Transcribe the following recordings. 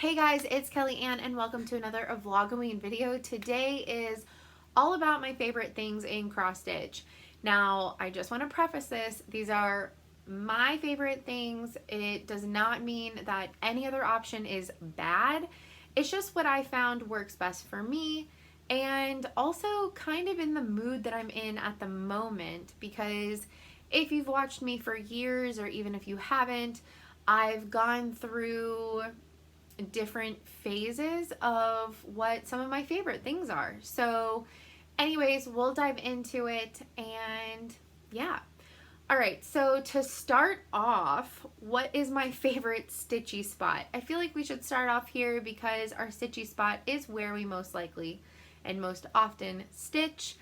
Hey guys, it's Kelly Ann and welcome to another Vlog-O-Ween video. Today is all about my favorite things in cross stitch. Now, I just want to preface this. These are my favorite things. It does not mean that any other option is bad. It's just what I found works best for me and also kind of in the mood that I'm in at the moment, because if you've watched me for years or even if you haven't, I've gone through different phases of what some of my favorite things are. So anyways, we'll dive into it and yeah. All right, so to start off, what is my favorite stitchy spot? I feel like we should start off here because our stitchy spot is where we most likely and most often stitch.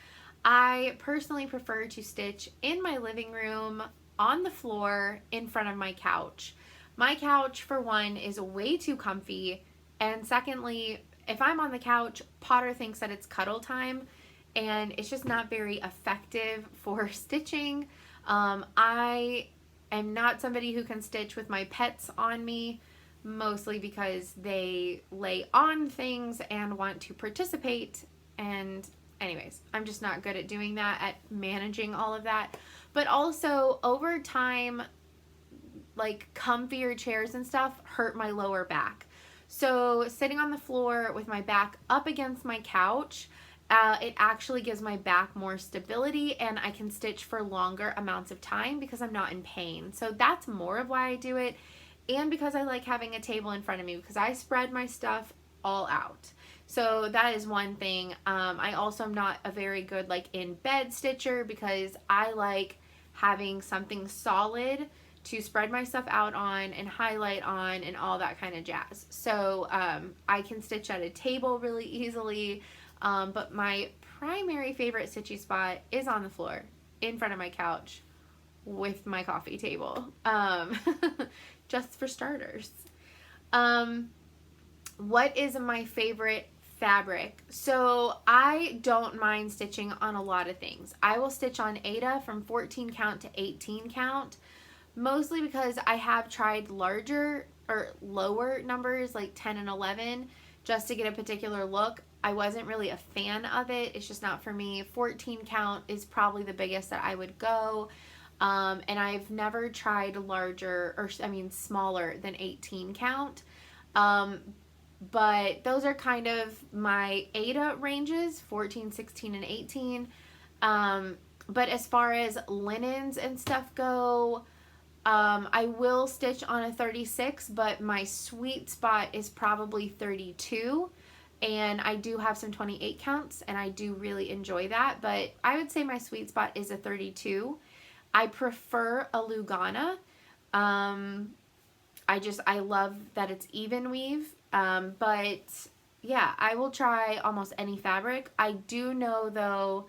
I personally prefer to stitch in my living room, on the floor, in front of my couch. My couch, for one, is way too comfy, and secondly, if I'm on the couch, Potter thinks that it's cuddle time, and it's just not very effective for stitching. I am not somebody who can stitch with my pets on me, mostly because they lay on things and want to participate, and anyways, I'm just not good at doing that, at managing all of that. But also, over time, like comfier chairs and stuff hurt my lower back. So sitting on the floor with my back up against my couch, it actually gives my back more stability and I can stitch for longer amounts of time because I'm not in pain. So that's more of why I do it, and because I like having a table in front of me because I spread my stuff all out. So that is one thing. I also am not a very good like in bed stitcher because I like having something solid to spread my stuff out on and highlight on and all that kind of jazz. So I can stitch at a table really easily, but my primary favorite stitchy spot is on the floor in front of my couch with my coffee table, just for starters. What is my favorite fabric? So I don't mind stitching on a lot of things. I will stitch on Aida from 14 count to 18 count. Mostly because I have tried larger or lower numbers like 10 and 11 just to get a particular look. I wasn't really a fan of it. It's just not for me. 14 count is probably the biggest that I would go. And I've never tried larger, or I mean smaller than 18 count. But those are kind of my Aida ranges, 14, 16, and 18. But as far as linens and stuff go, I will stitch on a 36, but my sweet spot is probably 32, and I do have some 28 counts and I do really enjoy that, but I would say my sweet spot is a 32. I prefer a Lugana. I love that it's even weave, but yeah, I will try almost any fabric. I do know though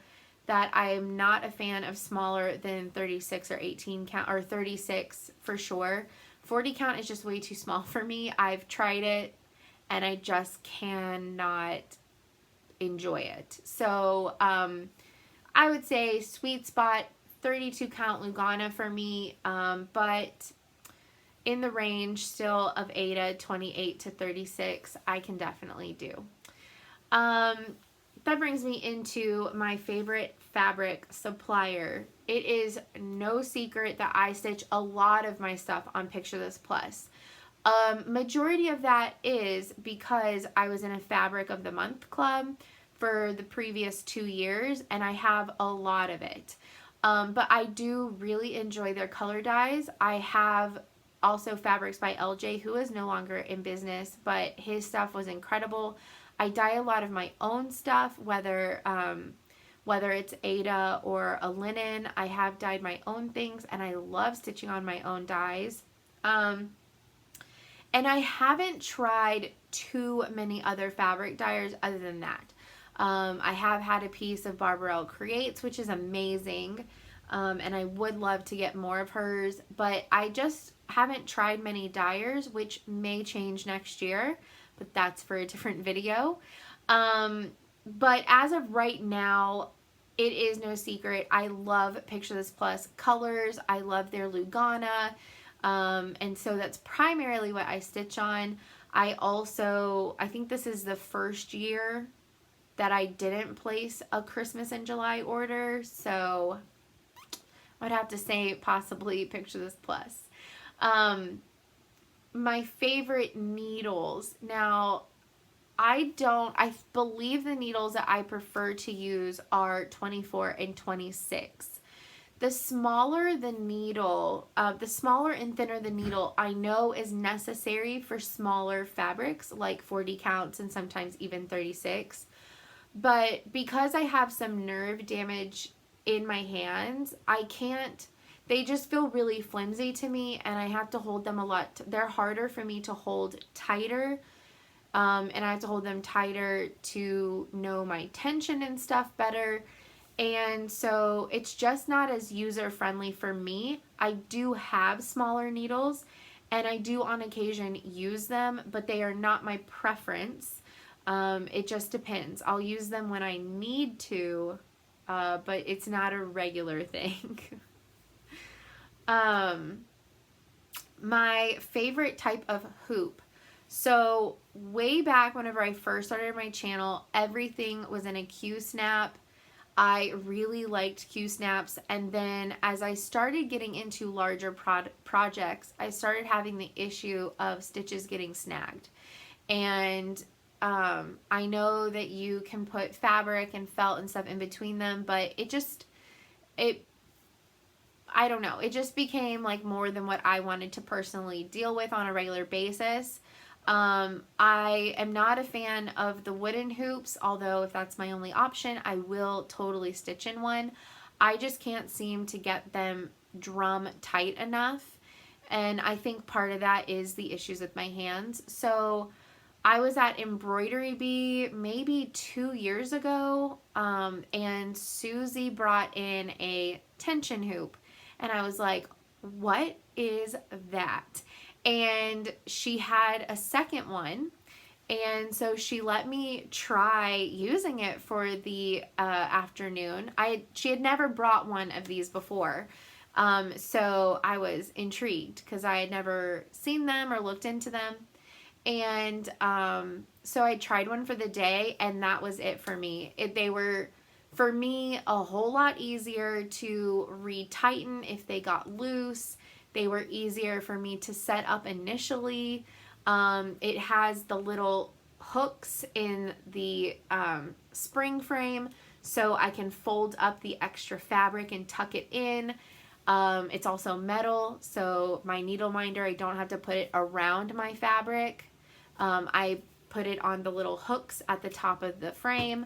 that I am not a fan of smaller than 36 or 18 count, or 36 for sure. 40 count is just way too small for me. I've tried it and I just cannot enjoy it. So I would say sweet spot 32 count Lugana for me, but in the range still of Aida 28 to 36 I can definitely do. That brings me into my favorite fabric, Supplier. It is no secret that I stitch a lot of my stuff on Picture This Plus. Majority of that is because I was in a Fabric of the Month club for the previous 2 years and I have a lot of it. But I do really enjoy their color dyes. I have also Fabrics by LJ, who is no longer in business, but his stuff was incredible. I dye a lot of my own stuff, whether it's Aida or a linen. I have dyed my own things and I love stitching on my own dyes. And I haven't tried too many other fabric dyers other than that. I have had a piece of Barbarelle Creates, which is amazing, and I would love to get more of hers, but I just haven't tried many dyers, which may change next year, but that's for a different video. But as of right now, it is no secret, I love Picture This Plus colors. I love their Lugana, and so that's primarily what I stitch on. I think this is the first year that I didn't place a Christmas in July order, so I'd have to say possibly Picture This Plus. My favorite needles. Now, I believe the needles that I prefer to use are 24 and 26. The smaller the needle, the smaller and thinner the needle, I know is necessary for smaller fabrics like 40 counts and sometimes even 36. But because I have some nerve damage in my hands, I can't, they just feel really flimsy to me, and I have to hold them a lot. They're harder for me to hold tighter, and I have to hold them tighter to know my tension and stuff better. And so it's just not as user friendly for me. I do have smaller needles, and I do on occasion use them, but they are not my preference. It just depends. I'll use them when I need to, but it's not a regular thing. My favorite type of hoop. So way back whenever I first started my channel, everything was in a Q-snap. I really liked Q-snaps, and then as I started getting into larger projects, I started having the issue of stitches getting snagged. And I know that you can put fabric and felt and stuff in between them, but I don't know, it just became like more than what I wanted to personally deal with on a regular basis. I am not a fan of the wooden hoops, although if that's my only option, I will totally stitch in one. I just can't seem to get them drum tight enough, and I think part of that is the issues with my hands. So I was at Embroidery Bee maybe 2 years ago, and Susie brought in a tension hoop, and I was like, what is that? And she had a second one, and so she let me try using it for the afternoon. She had never brought one of these before, so I was intrigued because I had never seen them or looked into them. And so I tried one for the day, and that was it for me. They were, for me, a whole lot easier to retighten if they got loose. They were easier for me to set up initially. It has the little hooks in the spring frame, so I can fold up the extra fabric and tuck it in. It's also metal, so my needle minder, I don't have to put it around my fabric. I put it on the little hooks at the top of the frame.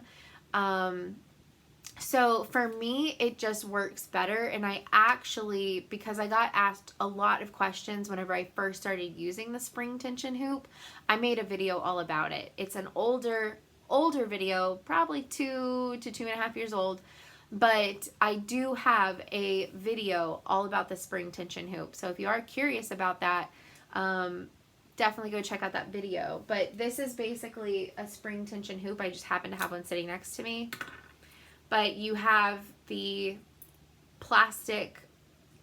So for me, it just works better. And I actually, because I got asked a lot of questions whenever I first started using the spring tension hoop, I made a video all about it. It's an older video, probably 2 to 2.5 years old, but I do have a video all about the spring tension hoop. So if you are curious about that, definitely go check out that video. But this is basically a spring tension hoop. I just happen to have one sitting next to me. But you have the plastic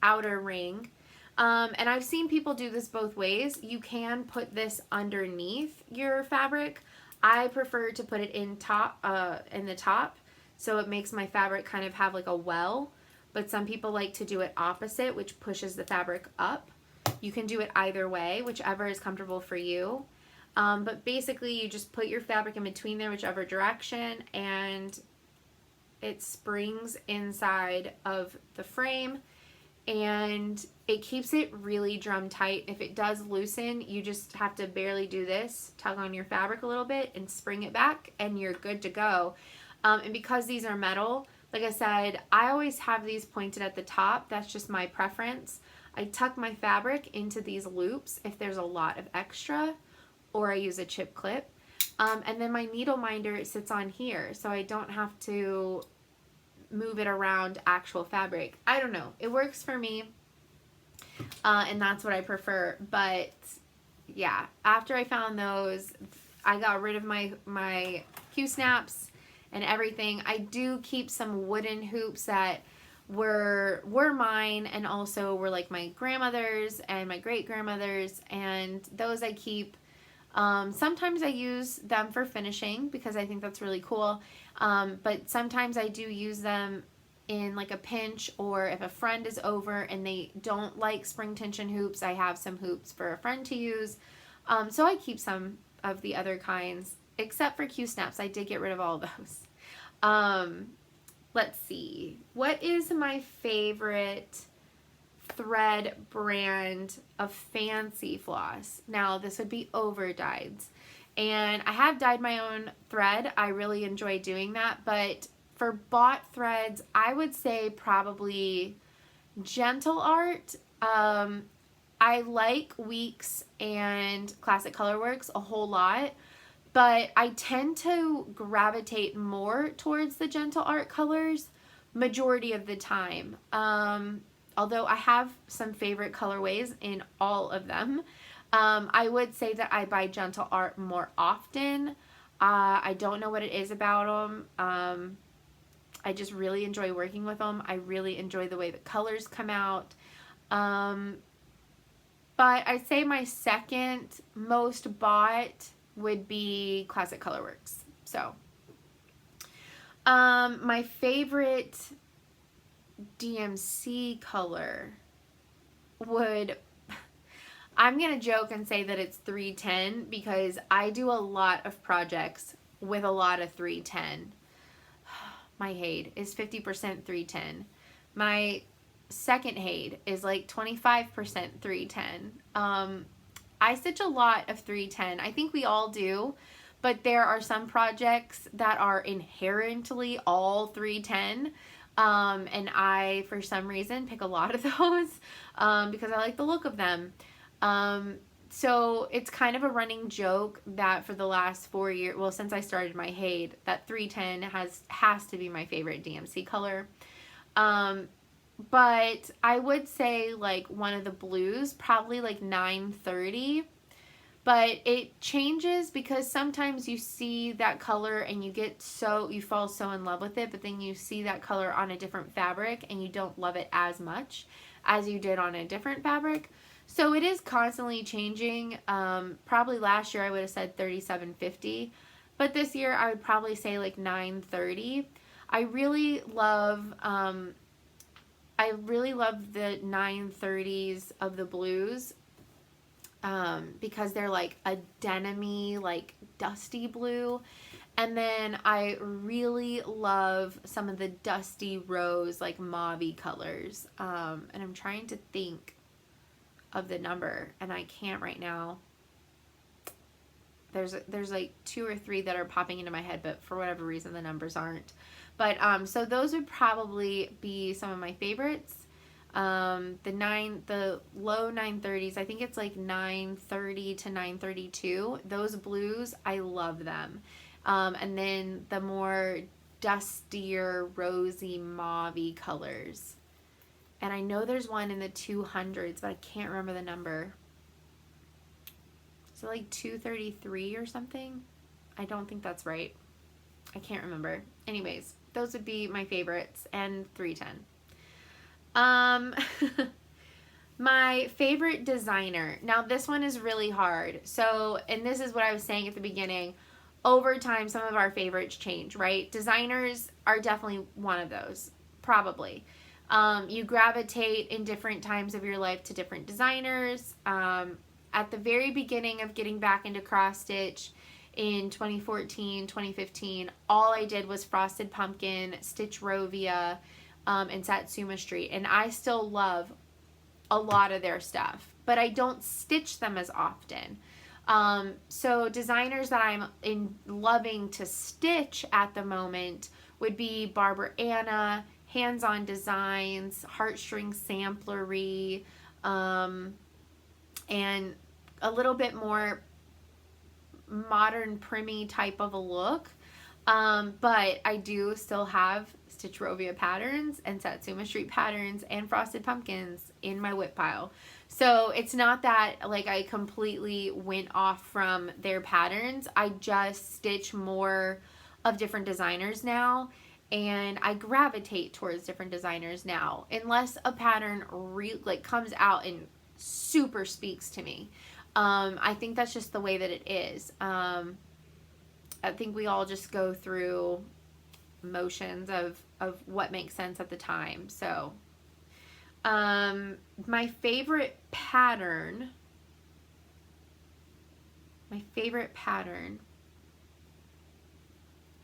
outer ring. And I've seen people do this both ways. You can put this underneath your fabric. I prefer to put it in the top, so it makes my fabric kind of have like a well. But some people like to do it opposite, which pushes the fabric up. You can do it either way, whichever is comfortable for you. But basically you just put your fabric in between there, whichever direction, and it springs inside of the frame, and it keeps it really drum tight. If it does loosen, you just have to barely do this, tug on your fabric a little bit and spring it back, and you're good to go. And because these are metal, like I said, I always have these pointed at the top. That's just my preference. I tuck my fabric into these loops if there's a lot of extra, or I use a chip clip. And then my needle minder sits on here, so I don't have to move it around actual fabric. I don't know. It works for me, and that's what I prefer. But yeah, after I found those, I got rid of my Q-snaps and everything. I do keep some wooden hoops that were mine, and also were like my grandmother's and my great-grandmother's, and those I keep. Sometimes I use them for finishing because I think that's really cool. But sometimes I do use them in like a pinch, or if a friend is over and they don't like spring tension hoops, I have some hoops for a friend to use. So I keep some of the other kinds, except for Q-snaps. I did get rid of all of those. Let's see. What is my favorite thread brand of fancy floss? Now, this would be Overdyed's. And I have dyed my own thread. I really enjoy doing that. But for bought threads, I would say probably Gentle Art. I like Weeks and Classic Colorworks a whole lot, but I tend to gravitate more towards the Gentle Art colors majority of the time. Although I have some favorite colorways in all of them. I would say that I buy Gentle Art more often. I don't know what it is about them. I just really enjoy working with them. I really enjoy the way the colors come out. But I'd say my second most bought would be Classic Colorworks. So, my favorite DMC color would, I'm going to joke and say that it's 310 because I do a lot of projects with a lot of 310. My Hade is 50% 310. My second Hade is like 25% 310. I stitch a lot of 310. I think we all do, but there are some projects that are inherently all 310. And I, for some reason, pick a lot of those because I like the look of them. So it's kind of a running joke that for the last 4 years, well, since I started my Hade, that 310 has to be my favorite DMC color. But I would say like one of the blues, probably like 930. But it changes because sometimes you see that color and you fall so in love with it, but then you see that color on a different fabric and you don't love it as much as you did on a different fabric. So it is constantly changing. Probably last year I would have said 3750, but this year I would probably say like 930. I really love the 930s of the blues because they're like a denim-y, like dusty blue. And then I really love some of the dusty rose, like mauve-y colors. And I'm trying to think of the number and I can't right now. There's like 2 or 3 that are popping into my head, but for whatever reason the numbers aren't. But so those would probably be some of my favorites. The low 930s, I think it's like 930 to 932. Those blues, I love them. And then the more dustier, rosy, mauve-y colors. And I know there's one in the 200s, but I can't remember the number. Is it like 233 or something? I don't think that's right. I can't remember. Anyways, those would be my favorites, and 310. My favorite designer. Now this one is really hard. So, and this is what I was saying at the beginning. Over time, some of our favorites change, right? Designers are definitely one of those, probably. You gravitate in different times of your life to different designers. At the very beginning of getting back into cross stitch in 2014, 2015, all I did was Frosted Pumpkin, Stitch Rovia, and Satsuma Street. And I still love a lot of their stuff, but I don't stitch them as often. So designers that I'm loving to stitch at the moment would be Barbara Anna, Hands On Designs, Heartstring Samplery, and a little bit more modern primmy type of a look. But I do still have Stitch Rovia patterns and Satsuma Street patterns and Frosted Pumpkins in my whip pile. So it's not that like I completely went off from their patterns. I just stitch more of different designers now, and I gravitate towards different designers now, unless a pattern comes out and super speaks to me. I think that's just the way that it is. I think we all just go through motions of what makes sense at the time. So, my favorite pattern,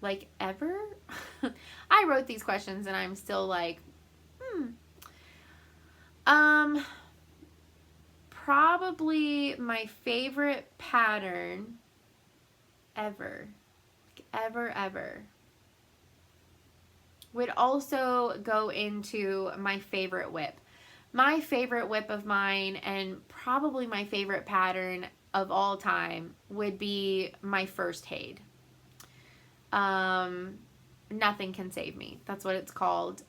like ever? I wrote these questions and I'm still like, probably my favorite pattern ever would also go into my favorite whip. My favorite whip of mine, and probably my favorite pattern of all time, would be my first Haid. Nothing Can Save Me. That's what it's called.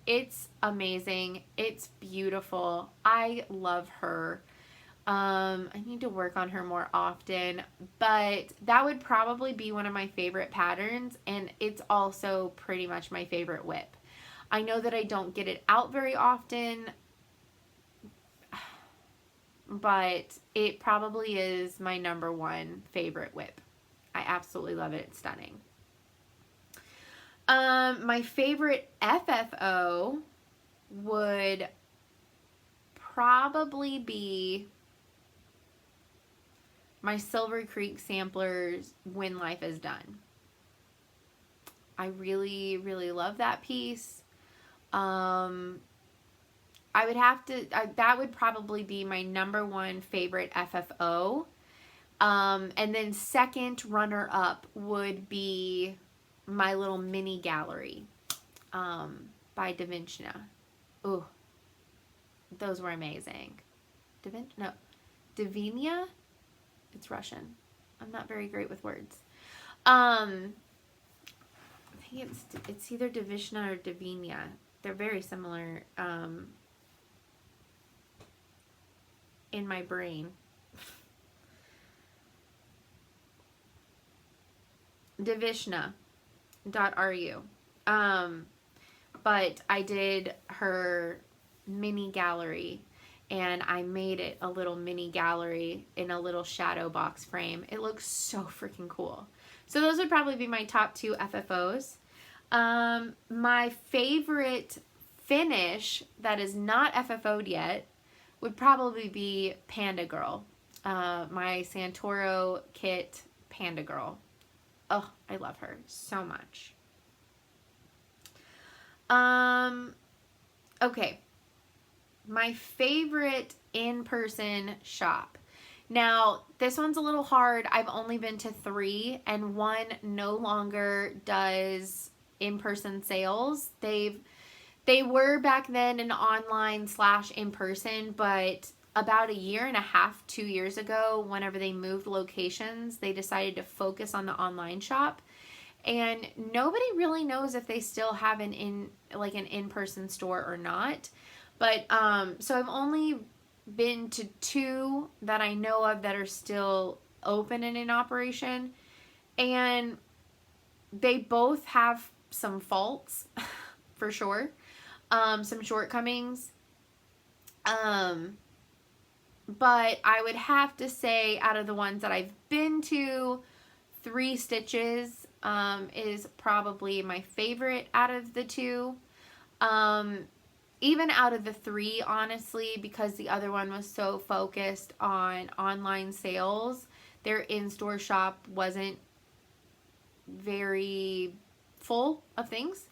It's amazing. It's beautiful. I love her. I need to work on her more often, but that would probably be one of my favorite patterns, and it's also pretty much my favorite whip. I know that I don't get it out very often, but it probably is my number one favorite whip. I absolutely love it. It's stunning. My favorite FFO would probably be my Silver Creek Samplers When Life Is Done. I really, really love that piece. I would have to, that would probably be my number one favorite FFO. And then second runner up would be my little mini gallery by Davinia. Ooh, those were amazing. Davinia? It's Russian. I'm not very great with words. I think it's either Davinia or Davinia. They're very similar in my brain. Davinia.ru. But I did her mini gallery, and I made it a little mini gallery in a little shadow box frame. It looks so freaking cool. So those would probably be my top two FFOs. My favorite finish that is not FFO'd yet would probably be Panda Girl. My Santoro kit Panda Girl. Oh, I love her so much. Okay. My favorite in-person shop. Now, this one's a little hard. I've only been to 3, and one no longer does in-person sales. They were back then an online / in-person, but about 1.5 years, 2 years ago, whenever they moved locations, they decided to focus on the online shop. And nobody really knows if they still have an in-person store or not. But so I've only been to 2 that I know of that are still open and in operation, and they both have some faults for sure, some shortcomings. But I would have to say, out of the ones that I've been to, 3 Stitches is probably my favorite out of the 2. Even out of the 3, honestly, because the other one was so focused on online sales, their in-store shop wasn't very full of things.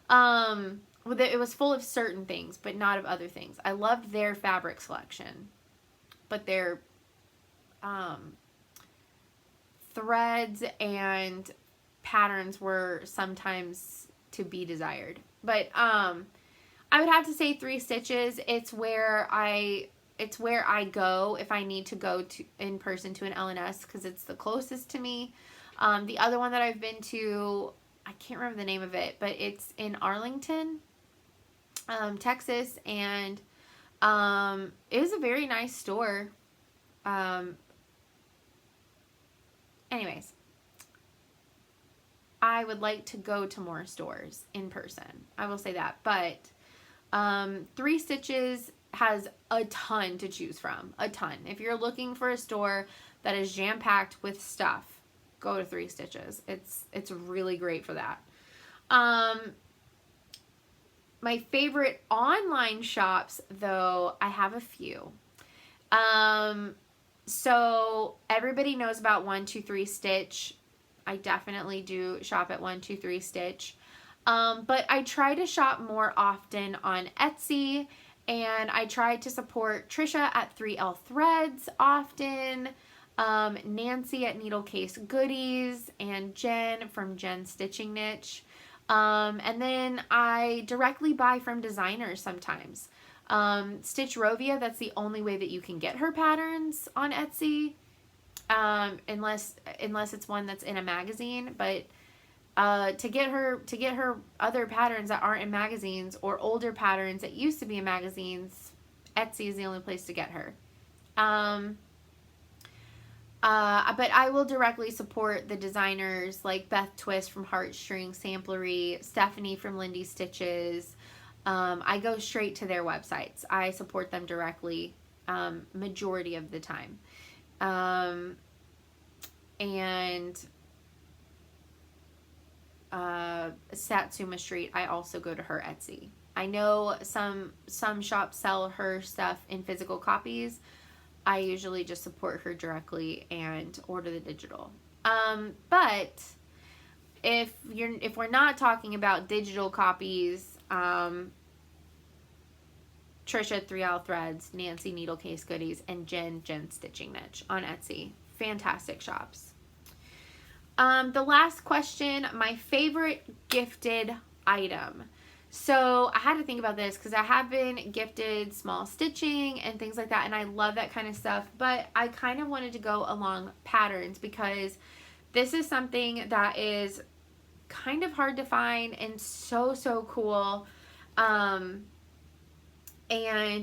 It was full of certain things, but not of other things. I loved their fabric selection, but their threads and patterns were sometimes to be desired. But I would have to say 3 Stitches. It's where I go if I need to go to in person to an LNS, because it's the closest to me. The other one that I've been to, I can't remember the name of it, but it's in Arlington, Texas, and it was a very nice store. Anyways, I would like to go to more stores in person. I will say that, but 3 Stitches has a ton to choose from. A ton. If you're looking for a store that is jam-packed with stuff, go to 3 Stitches. It's really great for that. My favorite online shops, though, I have a few. So everybody knows about 123 Stitch. I definitely do shop at 123 Stitch. But I try to shop more often on Etsy, and I try to support Trisha at 3L Threads often, Nancy at Needle Case Goodies, and Jen from Jen Stitching Niche. And then I directly buy from designers sometimes. Stitch Rovia, that's the only way that you can get her patterns on Etsy, unless it's one that's in a magazine. But to get her other patterns that aren't in magazines, or older patterns that used to be in magazines, Etsy is the only place to get her. But I will directly support the designers like Beth Twist from Heartstring Samplery, Stephanie from Lindy Stitches. I go straight to their websites. I support them directly, majority of the time. And Satsuma Street, I also go to her Etsy. I know some shops sell her stuff in physical copies. I usually just support her directly and order the digital. But if we're not talking about digital copies, Trisha 3L Threads, Nancy Needle Case Goodies, and Jen Stitching Niche on Etsy. Fantastic shops. The last question, my favorite gifted item. So I had to think about this because I have been gifted small stitching and things like that, and I love that kind of stuff, but I kind of wanted to go along patterns because this is something that is kind of hard to find and so cool. And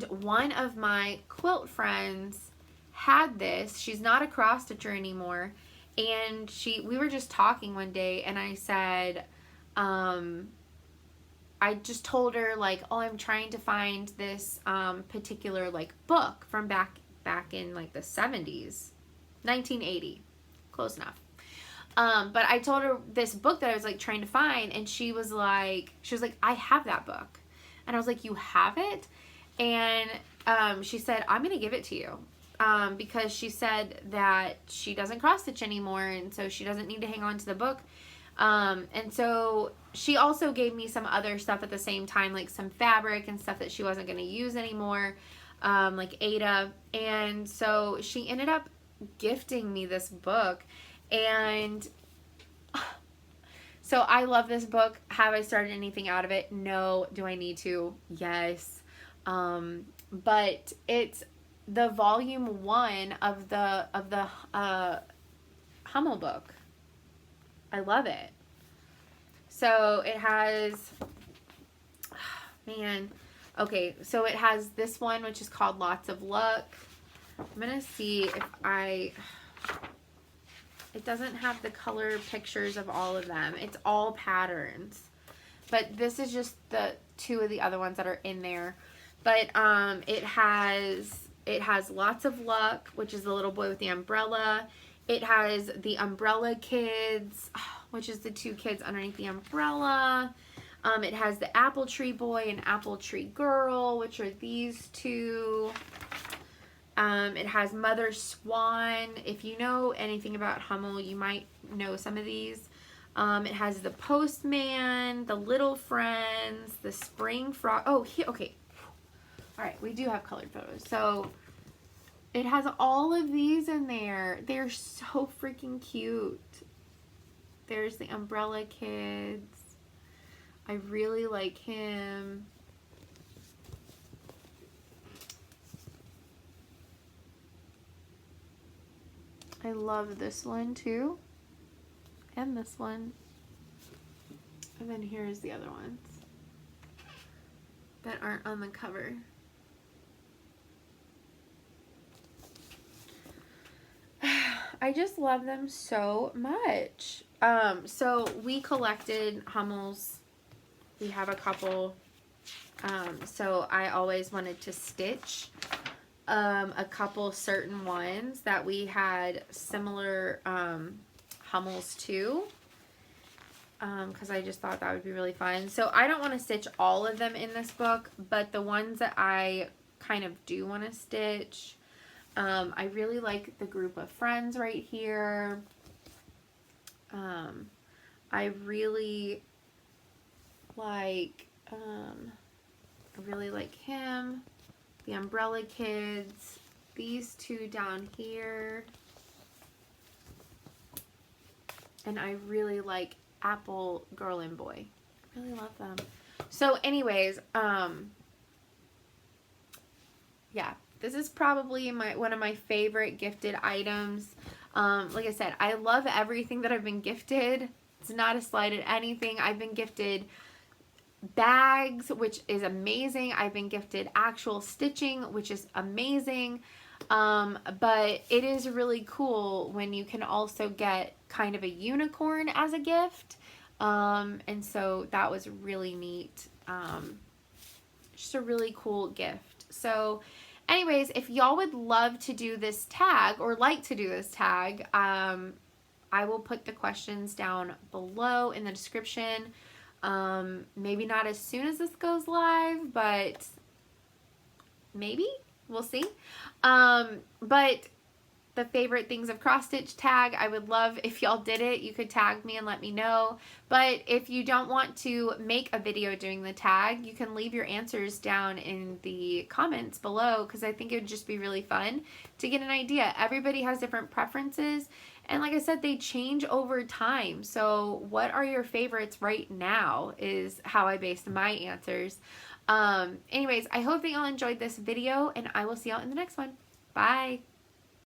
one of my quilt friends had this. She's not a cross stitcher anymore, and we were just talking one day, and I said, I just told her, like, oh, I'm trying to find this particular, like, book from back in, like, the 70s. 1980. Close enough. But I told her this book that I was, like, trying to find, and she was like, I have that book. And I was like, you have it? And she said, I'm going to give it to you. Because she said that she doesn't cross-stitch anymore, and so she doesn't need to hang on to the book. And so she also gave me some other stuff at the same time, like some fabric and stuff that she wasn't going to use anymore, like Ada. And so she ended up gifting me this book. And so I love this book. Have I started anything out of it? No. Do I need to? Yes. But it's the volume 1 of the Hummel book. I love it. So it has, man, okay, so it has this one, which is called Lots of Luck. I'm going to see if it doesn't have the color pictures of all of them. It's all patterns. But this is just the 2 of the other ones that are in there. But it has Lots of Luck, which is the little boy with the umbrella. It has the Umbrella Kids, which is the 2 kids underneath the umbrella. It has the Apple Tree Boy and Apple Tree Girl, which are these 2. It has Mother Swan. If you know anything about Hummel, you might know some of these. It has the Postman, the Little Friends, the Spring Frog. Oh, here, okay. All right, we do have colored photos. So it has all of these in there. They're so freaking cute. There's the Umbrella Kids. I really like him. I love this one too. And this one. And then here's the other ones that aren't on the cover. I just love them so much. So we collected Hummels. We have a couple. So I always wanted to stitch a couple certain ones that we had similar Hummels to, because I just thought that would be really fun. So I don't want to stitch all of them in this book, but the ones that I kind of do want to stitch, I really like the group of friends right here. I really like him, the Umbrella Kids, these two down here, and I really like Apple Girl and Boy. I really love them. So anyways, yeah, this is probably one of my favorite gifted items. Like I said, I love everything that I've been gifted. It's not a slight at anything. I've been gifted bags, which is amazing. I've been gifted actual stitching, which is amazing. But it is really cool when you can also get kind of a unicorn as a gift. And so that was really neat. Just a really cool gift. So anyways, if y'all would love to do this tag or like to do this tag, I will put the questions down below in the description. Maybe not as soon as this goes live, but maybe, we'll see. But the favorite things of cross stitch tag, I would love if y'all did it. You could tag me and let me know. But if you don't want to make a video doing the tag, you can leave your answers down in the comments below, because I think it would just be really fun to get an idea. Everybody has different preferences, and like I said, they change over time. So what are your favorites right now is how I based my answers. Anyways, I hope that y'all enjoyed this video, and I will see y'all in the next one. Bye!